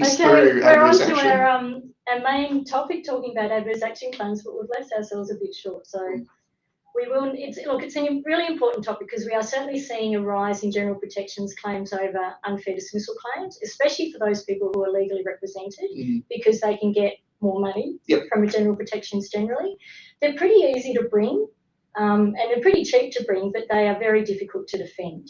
us Okay, through we're on adverse to action. our main topic, talking about adverse action claims, but we've left ourselves a bit short. So we will. It's a really important topic because we are certainly seeing a rise in general protections claims over unfair dismissal claims, especially for those people who are legally represented, because they can get more money from general protections generally. They're pretty easy to bring, and they're pretty cheap to bring, but they are very difficult to defend.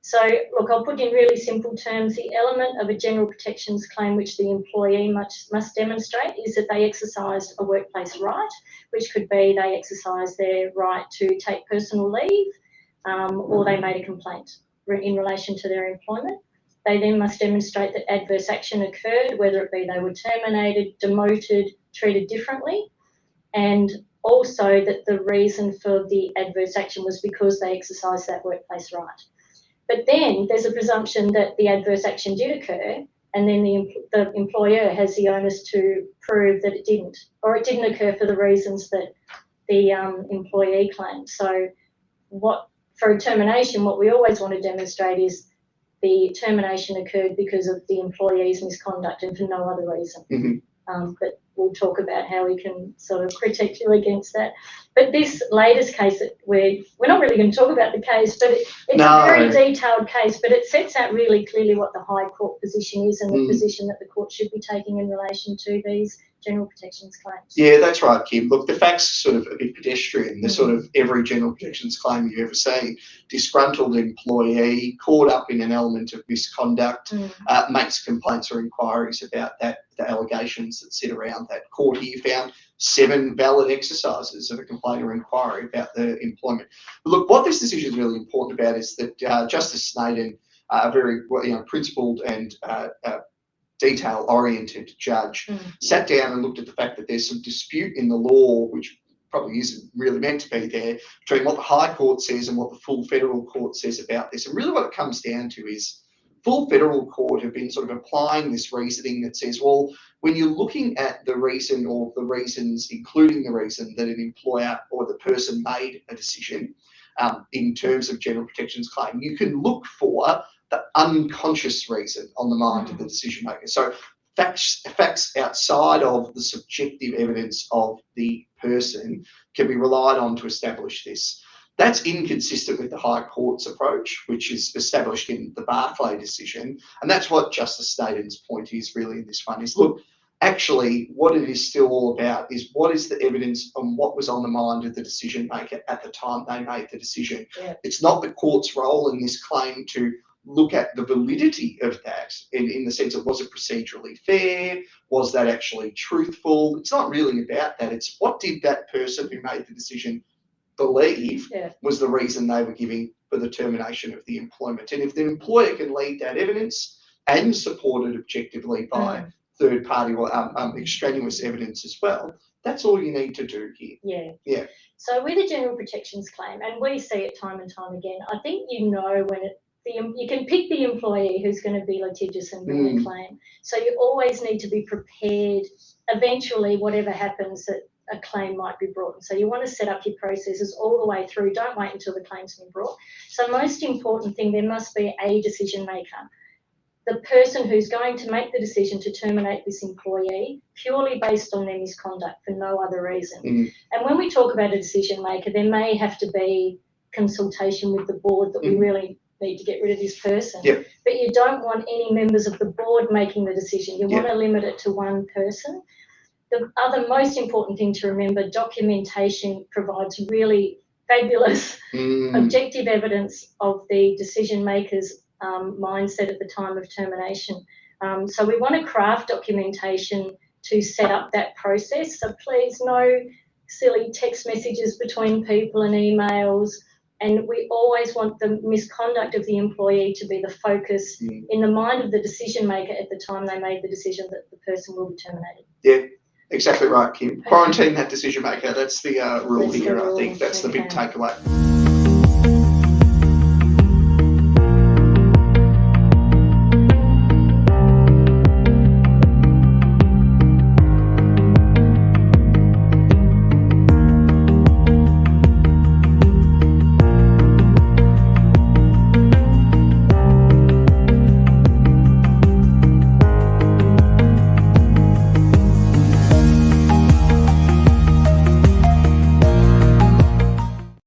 So, look, I'll put in really simple terms. The element of a general protections claim which the employee must demonstrate is that they exercised a workplace right, which could be they exercised their right to take personal leave, or they made a complaint in relation to their employment. They then must demonstrate that adverse action occurred, whether it be they were terminated, demoted, treated differently, and also that the reason for the adverse action was because they exercised that workplace right. But then there's a presumption that the adverse action did occur, and then the employer has the onus to prove that it didn't, or it didn't occur for the reasons that the employee claimed. So for a termination, what we always want to demonstrate is the termination occurred because of the employee's misconduct and for no other reason. But we'll talk about how we can sort of protect you against that. But this latest case, that we're not really going to talk about the case, but it's a very detailed case, but it sets out really clearly what the High Court position is and the position that the court should be taking in relation to these general protections claims. Yeah, that's right, Kim. Look, the facts sort of a bit pedestrian. They're sort of every general protections claim you ever see. Disgruntled employee caught up in an element of misconduct, makes complaints or inquiries about that, the allegations that sit around that. Court here found 7 valid exercises of a complaint or inquiry about the employment. But look, what this decision is really important about is that Justice Snowden, a very principled and detail-oriented judge, sat down and looked at the fact that there's some dispute in the law, which probably isn't really meant to be there, between what the High Court says and what the full federal court says about this. And really what it comes down to is full federal court have been sort of applying this reasoning that says, well, when you're looking at the reason or the reasons, including the reason that an employer or the person made a decision in terms of general protections claim, you can look for the unconscious reason on the mind of the decision maker. So facts outside of the subjective evidence of the person can be relied on to establish this. That's inconsistent with the High Court's approach, which is established in the Barclay decision. And that's what Justice Snowden's point is really in this one, is look, actually what it is still all about is what is the evidence on what was on the mind of the decision maker at the time they made the decision. It's not the court's role in this claim to look at the validity of that in the sense of, was it procedurally fair? Was that actually truthful? It's not really about that. It's what did that person who made the decision believe was the reason they were giving for the termination of the employment. And if the employer can lead that evidence and support it objectively by third party or extraneous evidence as well, that's all you need to do here. Yeah. So with a general protections claim, and we see it time and time again, I think you know when you can pick the employee who's going to be litigious and bring a claim. So you always need to be prepared eventually, whatever happens, that a claim might be brought. And so you want to set up your processes all the way through. Don't wait until the claim's been brought. So most important thing, there must be a decision maker. The person who's going to make the decision to terminate this employee purely based on their misconduct for no other reason. And when we talk about a decision maker, there may have to be consultation with the board that we really need to get rid of this person. But you don't want any members of the board making the decision. You want to limit it to one person. The other most important thing to remember, documentation provides really fabulous objective evidence of the decision maker's mindset at the time of termination. So we want to craft documentation to set up that process. So please, no silly text messages between people and emails. And we always want the misconduct of the employee to be the focus in the mind of the decision maker at the time they made the decision that the person will be terminated. Yeah, exactly right, Kim. Quarantine that decision maker. That's the rule here, I think. That's the big takeaway.